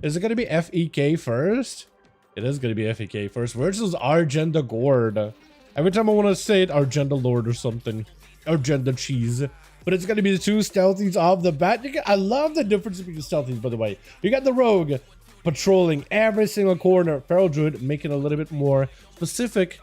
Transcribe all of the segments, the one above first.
Is it going to be FEK first? It is going to be FEK first versus Argenda Gord. Every time I want to say it, Argenda Lord or something. Argenda Cheese. But it's going to be the two stealthies off the bat. I love the difference between the stealthies, by the way. You got the Rogue patrolling every single corner. Feral Druid making a little bit more specific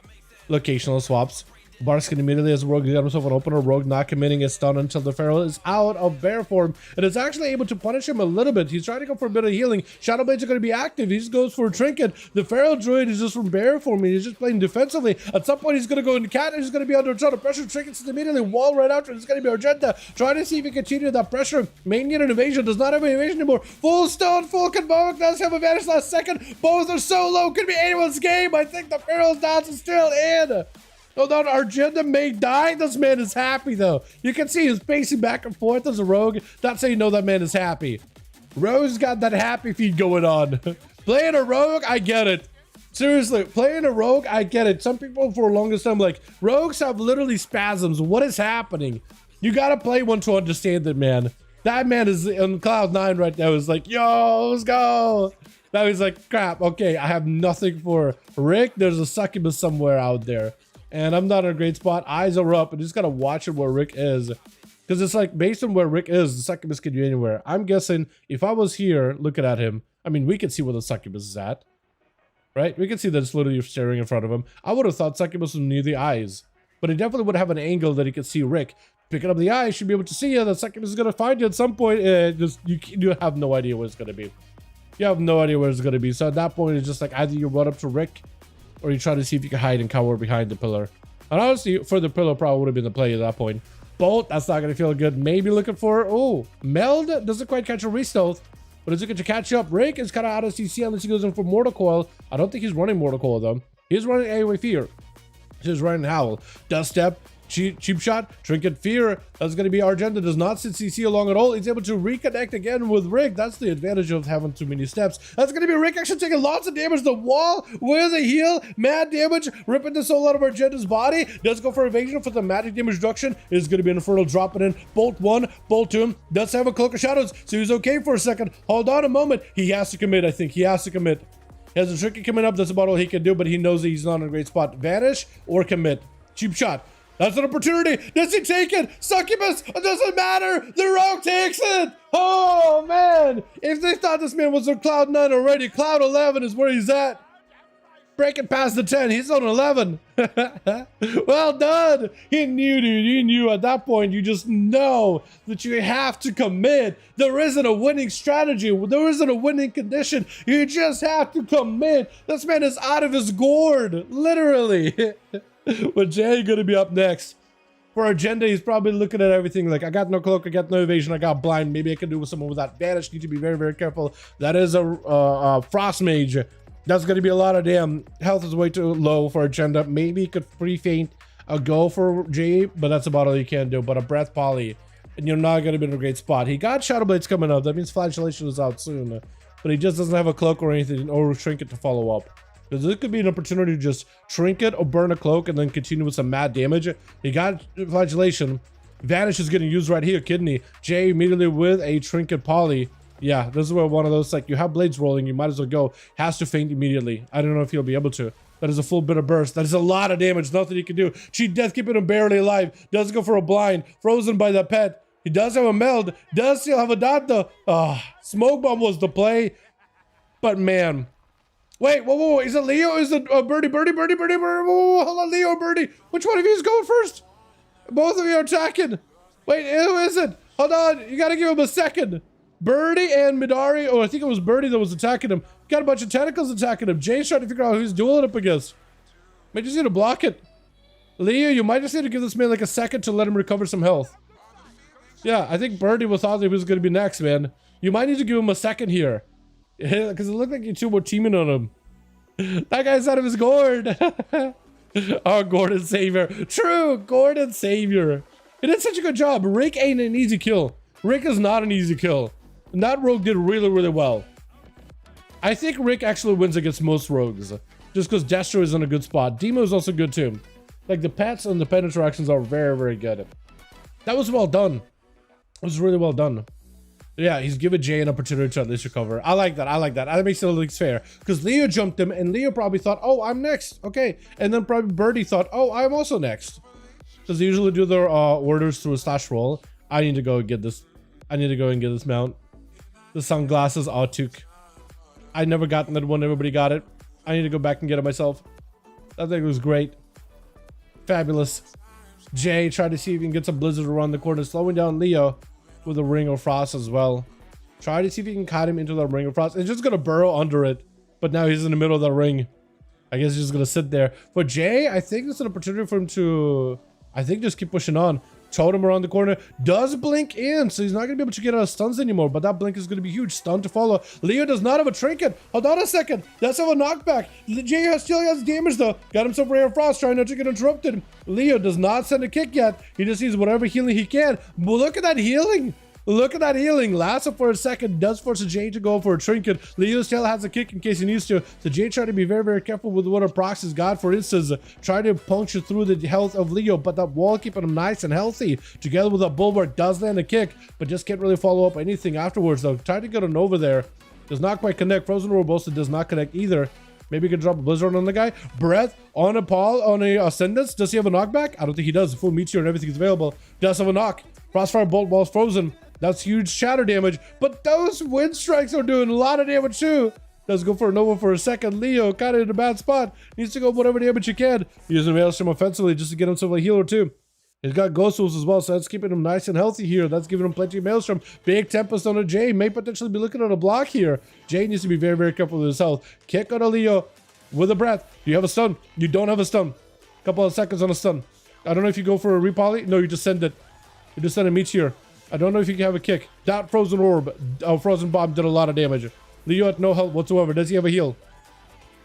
locational swaps. Barskin immediately as Rogue got himself an opener. Rogue not committing his stun until the Feral is out of bear form and is actually able to punish him a little bit. He's trying to go for a bit of healing. Shadow Blades are going to be active. He just goes for a trinket. The Feral Druid is just from bear form. He's just playing defensively. At some point, he's going to go into cat. He's going to be under a ton of pressure. Trinkets immediately. Wall right after. It's going to be Argenta. Trying to see if he can continue that pressure. Main get an evasion. Does not have an evasion anymore. Full stone. Full convoke. Does have a vanish last second. Both are so low. Could be anyone's game. I think the Feral's dance is still in. Hold on, Argenta may die. This man is happy, though. You can see he's pacing back and forth as a rogue. That's how you know that man is happy. Rogue's got that happy feed going on. Playing a rogue, I get it. Seriously, playing a rogue, I get it. Some people for the longest time like, rogues have literally spasms. What is happening? You gotta play one to understand it, man. That man is on cloud 9 right now. He's like, yo, let's go. Now he's like, crap, okay, I have nothing for Rick. There's a succubus somewhere out there. And I'm not in a great spot. Eyes are up. I just gotta watch it where Rick is. Because it's like, based on where Rick is, the succubus could be anywhere. I'm guessing if I was here looking at him, I mean, we could see where the succubus is at. Right? We can see that it's literally staring in front of him. I would have thought succubus was near the eyes. But he definitely would have an angle that he could see Rick. Picking up the eyes, should be able to see you. The succubus is gonna find you at some point. You have no idea where it's gonna be. You have no idea where it's gonna be. So at that point, it's just like either you run up to Rick, or you try to see if you can hide and cower behind the pillar. And honestly, for the pillar probably would have been the play at that point. Bolt, that's not going to feel good. Maybe looking for, oh, Meld doesn't quite catch a re-stealth, but is it going to catch up? Rick is kind of out of CC unless he goes in for Mortal Coil. I don't think he's running Mortal Coil though. He's running AoE Fear. He's running Howl. Dust Step. Cheap shot, trinket fear. That's going to be Argenta. Does not sit CC along at all. He's able to reconnect again with Rick. That's the advantage of having too many steps. That's going to be Rick actually taking lots of damage. The wall with a heal, mad damage, ripping the soul out of Argenta's body. Does go for evasion for the magic damage reduction. Is going to be an Infernal dropping in. Bolt 1, Bolt 2. Does have a Cloak of Shadows, so he's okay for a second. Hold on a moment. He has to commit, I think. He has to commit. He has a trinket coming up. That's about all he can do, but he knows that he's not in a great spot. Vanish or commit. Cheap shot. That's an opportunity. Does he take it? Succubus, it doesn't matter. The Rogue takes it. Oh, man. If they thought this man was on cloud 9 already, cloud 11 is where he's at. Breaking past the 10. He's on 11. Well done. He knew, dude. He knew at that point. You just know that you have to commit. There isn't a winning strategy. There isn't a winning condition. You just have to commit. This man is out of his gourd. Literally. But Jay gonna be up next. For Agenda, he's probably looking at everything like, I got no cloak, I got no evasion, I got blind. Maybe I can do with someone with that vanish. Need to be very, very careful. That is a Frost Mage. That's gonna be a lot of damn. Health is way too low for Agenda. Maybe he could free feint a go for Jay, but that's about all you can do. But a Breath Poly, and you're not gonna be in a great spot. He got Shadow Blades coming up. That means Flagellation is out soon. But he just doesn't have a cloak or anything, or Trinket to follow up. Because this could be an opportunity to just trinket or burn a cloak and then continue with some mad damage. He got Flagellation. Vanish is getting used right here, Kidney. Jay immediately with a trinket poly. Yeah, this is where one of those, like, you have blades rolling, you might as well go. Has to feint immediately. I don't know if he'll be able to. That is a full bit of burst. That is a lot of damage. Nothing he can do. Cheat Death, keeping him barely alive. Does go for a blind. Frozen by the pet. He does have a meld. Does still have a dot though. Smoke Bomb was the play. But man. Wait, whoa, is it Leo? Is it Birdie? Whoa, hold on, Leo, Birdie. Which one of you is going first? Both of you are attacking. Wait, who is it? Hold on, you gotta give him a second. Birdie and Midari. Oh, I think it was Birdie that was attacking him. Got a bunch of tentacles attacking him. Jay's trying to figure out who he's dueling up against. Might just need to block it. Leo, you might just need to give this man like a second to let him recover some health. Yeah, I think Birdie thought he was gonna be next, man. You might need to give him a second here. Because it looked like you two were teaming on him. That guy's out of his gourd. Oh, Gordon Savior. True, Gordon Savior. He did such a good job. Rick ain't an easy kill. Rick is not an easy kill. And that rogue did really, really well. I think Rick actually wins against most rogues. Just because Destro is in a good spot. Demo is also good too. Like the pets and the pet interactions are very, very good. That was well done. It was really well done. Yeah, he's giving Jay an opportunity to at least recover. I like that. I like that. That makes it look fair. Because Leo jumped him, and Leo probably thought, oh, I'm next. Okay. And then probably Birdie thought, oh, I'm also next. Because they usually do their orders through a slash roll. I need to go and get this. I need to go and get this mount. The sunglasses took. I never gotten that one. Everybody got it. I need to go back and get it myself. I think it was great. Fabulous. Jay tried to see if he can get some blizzard around the corner, slowing down Leo with a ring of frost as well. Try to see if he can cut him into the ring of frost. It's just gonna burrow under it, but now he's in the middle of the ring. I guess he's just gonna sit there. For Jay, I think it's an opportunity for him to, I think, just keep pushing on. Totem around the corner, does blink in, so he's not gonna be able to get out of stuns anymore, but that blink is gonna be huge. Stun to follow. Leo does not have a trinket. Hold on a second, that's have a knockback. Jay still has damage though. Got himself Ray of Frost, trying not to get interrupted. Leo does not send a kick yet. He just needs whatever healing he can. But look at that healing. Look at that healing. Lasts up for a second. Does force Jay to go for a trinket. Leo still has a kick in case he needs to. So Jay trying to be very, very careful with what our procs has got. For instance, try to puncture through the health of Leo, but that wall keeping him nice and healthy. Together with a bulwark, does land a kick, but just can't really follow up anything afterwards though. Try to get an over there. Does not quite connect. Frozen Orb also does not connect either. Maybe he can drop a blizzard on the guy. Breath on a Paul on a Ascendance. Does he have a knockback? I don't think he does. Full meteor and everything is available. Does have a knock. Crossfire bolt while frozen. That's huge shatter damage, but those wind strikes are doing a lot of damage too. Does go for a Nova for a second. Leo kind of in a bad spot. Needs to go whatever damage he can. Using Maelstrom offensively just to get himself a heal or two. He's got Ghost Wolves as well, so that's keeping him nice and healthy here. That's giving him plenty of Maelstrom. Big Tempest on a Jay. May potentially be looking at a block here. Jay needs to be very, very careful with his health. Kick on a Leo with a breath. Do you have a stun? You don't have a stun. Couple of seconds on a stun. I don't know if you go for a repoly. No, you just send it. You just send a meteor. I don't know if you can have a kick. That Frozen Orb, Frozen Bomb did a lot of damage. Leo at no health whatsoever. Does he have a heal?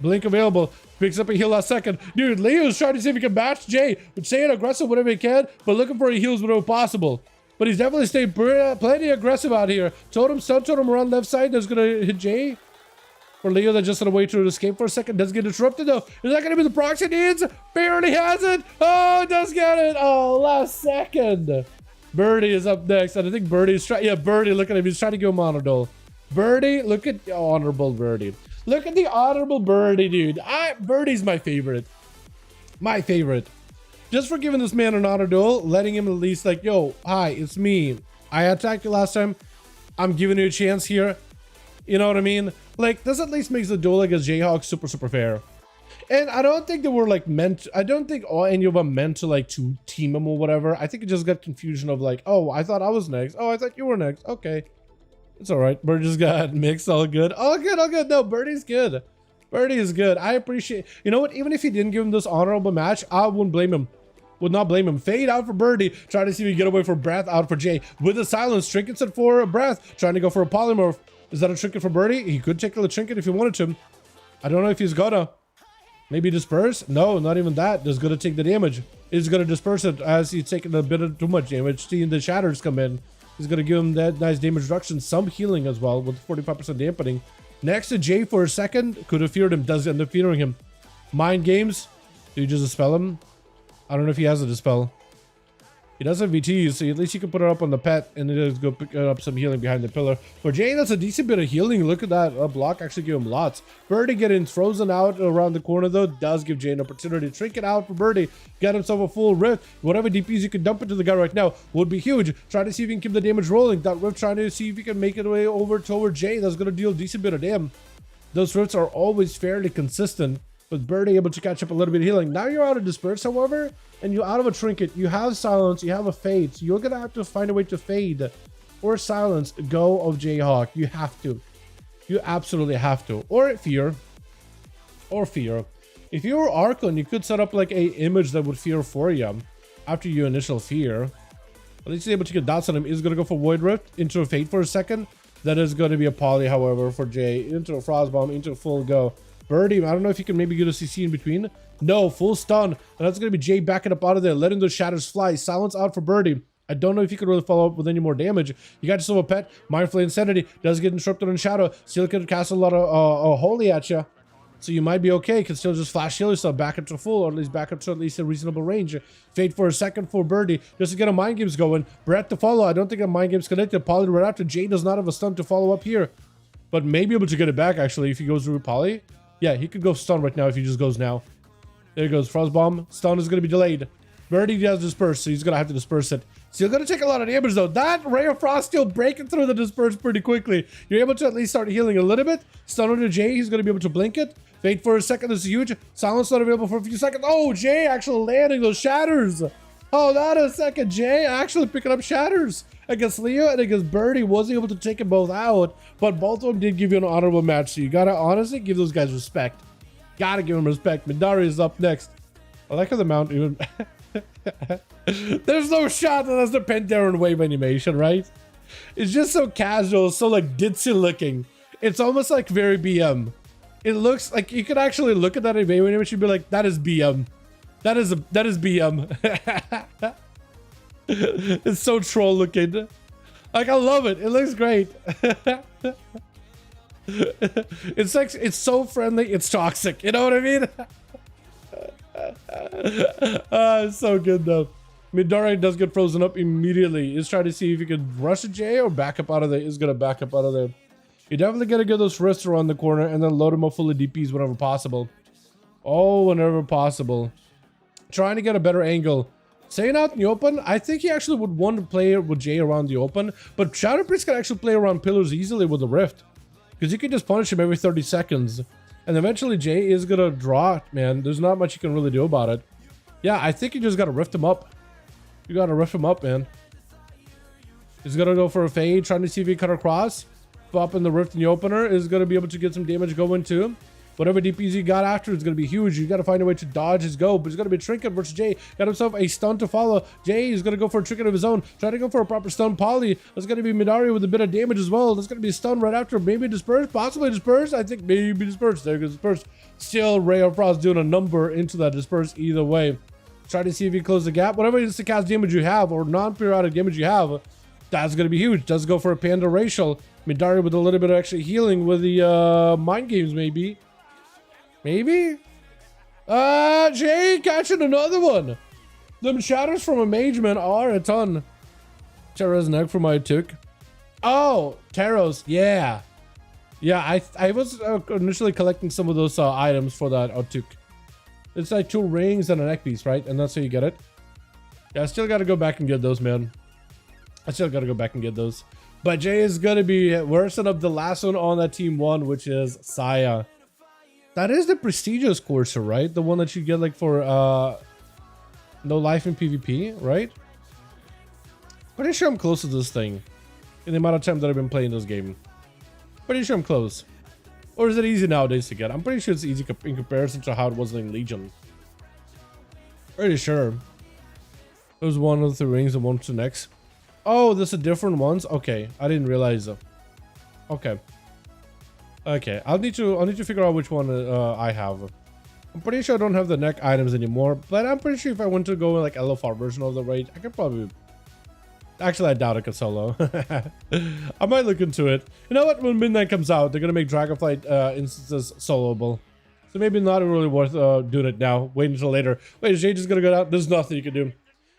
Blink available. Picks up a heal last second. Dude, Leo's trying to see if he can match Jay. Staying aggressive whatever he can, but looking for heals whenever possible. But he's definitely staying plenty aggressive out here. Totem, stun totem around left side. That's going to hit Jay. For Leo, that's just on a way to escape for a second. Does get interrupted though. Is that going to be the procs he needs? Barely has it. Oh, it does get it. Oh, last second. Birdie is up next, and I think Birdie's trying. Yeah, Birdie, look at him. He's trying to give him honor duel. Birdie, look at honorable Birdie. Look at the honorable Birdie, dude. Birdie's my favorite. My favorite. Just for giving this man an honor duel, letting him at least like, yo, hi, it's me. I attacked you last time. I'm giving you a chance here. You know what I mean? Like, this at least makes the duel against Jayhawk super, super fair. And I don't think they were like meant, I don't think any of them meant to like to team him or whatever. I think it just got confusion of like, oh, I thought I was next. Oh, I thought you were next. Okay. It's all right. Birdie just got mixed. All good. All good. All good. No, Birdie's good. Birdie is good. I appreciate, you know what? Even if he didn't give him this honorable match, I wouldn't blame him. Would not blame him. Fade out for Birdie. Trying to see if he can get away for Breath out for Jay. With the silence, trinkets it for Breath. Trying to go for a polymorph. Is that a trinket for Birdie? He could take the trinket if he wanted to. I don't know if he's gonna. Maybe disperse? No, not even that. Just gonna take the damage. He's gonna disperse it as he's taking a bit of too much damage. Seeing the shatters come in. He's gonna give him that nice damage reduction. Some healing as well with 45% dampening. Next to Jay for a second. Could have feared him. Does end up fearing him. Mind games. Do you just dispel him? I don't know if he has a dispel. He does have VTs, so at least you can put it up on the pet and then just go pick up some healing behind the pillar. For Jay, that's a decent bit of healing. Look at that. A block actually give him lots. Birdie getting frozen out around the corner, though, does give Jay an opportunity to trinket out for Birdie. Get himself a full rift. Whatever DPs you can dump into the guy right now would be huge. Try to see if you can keep the damage rolling. That rift trying to see if you can make it way over toward Jay. That's going to deal a decent bit of damage. Those rifts are always fairly consistent. With Birdie able to catch up a little bit of healing. Now you're out of disperse, however, and you're out of a trinket. You have silence, you have a fade, so you're gonna have to find a way to fade or silence go of Jayhawk. You have to. You absolutely have to. Or fear. Or fear. If you were Archon, you could set up like a image that would fear for you after your initial fear. At least he's able to get dots on him. He's gonna go for Void Rift into a fade for a second. That is going to be a poly, however, for Jay. Into a Frostbomb, into a full go. Birdie, I don't know if you can maybe get a CC in between. No, full stun. And that's going to be Jay backing up out of there, letting those shatters fly. Silence out for Birdie. I don't know if you could really follow up with any more damage. You got yourself a pet. Mindful Insanity does get interrupted on Shadow. Still could cast a lot of Holy at you. So you might be okay. Can still just flash heal yourself back up to full, or at least back up to at least a reasonable range. Fade for a second for Birdie, just to get a mind games going. Brett to follow. I don't think a mind game's connected. Polly right after. Jay does not have a stun to follow up here, but may be able to get it back actually if he goes through Polly. Yeah, he could go stun right now if he just goes now. There he goes. Frost bomb. Stun is going to be delayed. Birdie does disperse, so he's going to have to disperse it. Still going to take a lot of damage though. That Ray of Frost still breaking through the disperse pretty quickly. You're able to at least start healing a little bit. Stun onto Jay. He's going to be able to blink it. Fade for a second. This is huge. Silence not available for a few seconds. Oh, Jay actually landing those shatters. Oh, not a second. Jay actually picking up shatters against Leo and against Birdie. Wasn't able to take them both out, but both of them did give you an honorable match. So you got to honestly give those guys respect. Got to give them respect. Midari is up next. I like how the mount even... There's no shot that that's the Pentaron wave animation, right? It's just so casual, so like ditzy looking. It's almost like very BM. It looks like you could actually look at that wave animation and be like, that is BM. That is BM. It's so troll looking. Like I love it. It looks great. It's like it's so friendly. It's toxic. You know what I mean? It's so good though. Midari does get frozen up immediately. He's trying to see if he can rush a J or back up out of there. He's gonna back up out of there. You definitely gotta get those wrists around the corner and then load him up full of DPs whenever possible. Oh, whenever possible. Trying to get a better angle. Saying out in the open, I think he actually would want to play with Jay around the open, but Shadow Priest can actually play around pillars easily with the Rift. Because you can just punish him every 30 seconds. And eventually Jay is gonna draw it, man. There's not much you can really do about it. Yeah, I think you just gotta rift him up. You gotta rift him up, man. He's gonna go for a fade, trying to see if he cut across. Pop in the rift in the opener is gonna be able to get some damage going too. Whatever DPs you got after is going to be huge. You got to find a way to dodge his go, but he's going to be Trinket versus Jay. Got himself a stun to follow. Jay is going to go for a Trinket of his own. Trying to go for a proper stun. Polly. There's going to be Midari with a bit of damage as well. There's going to be a stun right after. Maybe dispersed. Possibly dispersed. I think maybe dispersed. There goes dispersed. Still, Ray of Frost doing a number into that dispersed either way. Try to see if he closes the gap. Whatever instant cast damage you have or non-periodic damage you have, that's going to be huge. Does go for a Panda Racial. Midari with a little bit of extra healing with the mind games maybe. Maybe? Jay catching another one. Them shatters from a mage man are a ton. Terra's neck from my took. Oh, Taros. Yeah. Yeah, I was initially collecting some of those items for that Otuk. It's like 2 rings and a neck piece, right? And that's how you get it. Yeah, I still got to go back and get those, man. I still got to go back and get those. But Jay is going to be worsening up the last one on that team 1, which is Saya. That is the prestigious courser, right? The one that you get like for no life in PvP, right? Pretty sure I'm close to this thing in the amount of time that I've been playing this game. Pretty sure I'm close. Or is it easy nowadays to get? I'm pretty sure it's easy in comparison to how it was in Legion. Pretty sure. There's one of the rings and one to the next. Oh, there's a different ones? Okay, I didn't realize though. Okay. Okay, I'll need to figure out which one I have. I'm pretty sure I don't have the neck items anymore, but I'm pretty sure if I want to go like LFR version of the raid, I could probably... Actually, I doubt I could solo. I might look into it. You know what? When Midnight comes out, they're gonna make Dragonflight instances soloable. So maybe not really worth doing it now. Wait until later. Wait, is Jay just gonna go down? There's nothing you can do.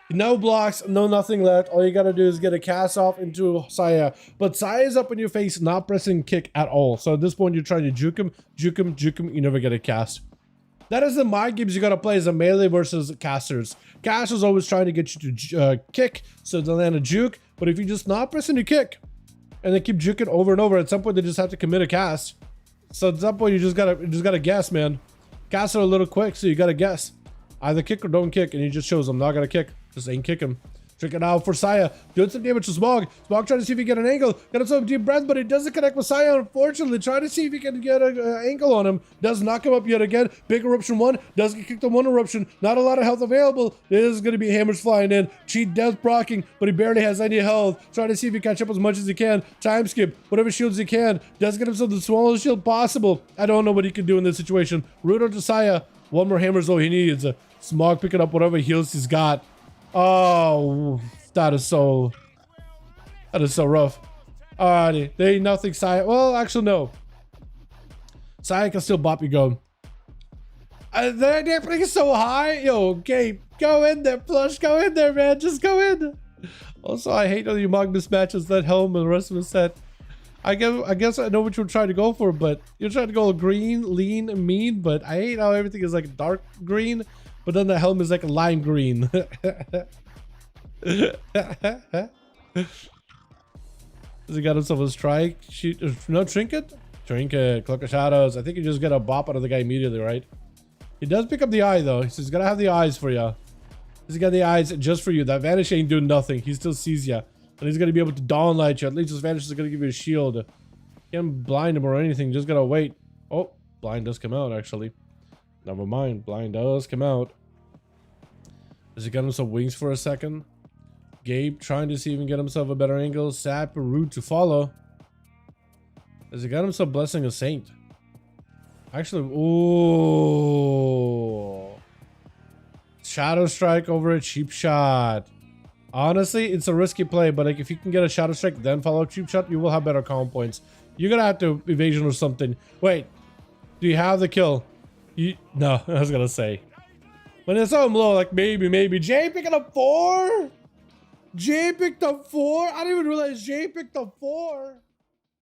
No blocks, no nothing left. All you gotta do is get a cast off into Saya. But Saya's up in your face, not pressing kick at all. So at this point, you're trying to juke him, juke him, juke him. You never get a cast. That is the mind games you gotta play as a melee versus casters. Casters always trying to get you to kick, so they land a juke. But if you just not pressing the kick, and they keep juking over and over, at some point they just have to commit a cast. So at some point you just gotta guess, man. Casts are a little quick, so you gotta guess. Either kick or don't kick, and he just shows I'm not gonna kick. Just ain't kick him. Trick it out for Saya. Doing some damage to Smog. Smog trying to see if he can get an angle. Got himself deep breath, but it doesn't connect with Saya, unfortunately. Trying to see if he can get an angle on him. Does knock him up yet again. Big eruption 1. Does get kicked on 1 eruption. Not a lot of health available. This is going to be hammers flying in. Cheat death procking, but he barely has any health. Trying to see if he can catch up as much as he can. Time skip. Whatever shields he can. Does get himself the smallest shield possible. I don't know what he can do in this situation. Rudo to Saya. 1 more hammers though he needs. Smog picking up whatever heals he's got. Oh, that is so rough. Alrighty, there ain't nothing Saya. Well, actually no. Saya can still bop you go. They're putting it so high. Yo, Gabe, go in there, Plush. Go in there, man. Just go in. Also, I hate how you Mog mismatches that helm and the rest of the set. I guess I know what you're trying to go for, but you're trying to go green, lean, and mean, but I hate how everything is like dark green, but then the helm is like lime green. Has he got himself a strike? No, trinket? Trinket, Cloak of Shadows. I think you just get a bop out of the guy immediately, right? He does pick up the eye, though. He's gonna have the eyes for you. He's got the eyes just for you. That Vanish ain't doing nothing. He still sees you. And he's gonna be able to dawn light you. At least his Vanish is gonna give you a shield. Can't blind him or anything. Just gotta wait. Oh, blind does come out, actually. Never mind. Blind does come out. Has he got him some wings for a second? Gabe trying to see if he can get himself a better angle. Sap, route to follow. Has he got himself Blessing a Saint? Actually, ooh. Shadow Strike over a Cheap Shot. Honestly, it's a risky play, but like if you can get a Shadow Strike, then follow a Cheap Shot, you will have better calm points. You're gonna have to evasion or something. Wait, do you have the kill? No, I was gonna say. When it's so low, like maybe. Jay picking up 4? Jay picked up 4? I didn't even realize Jay picked up 4.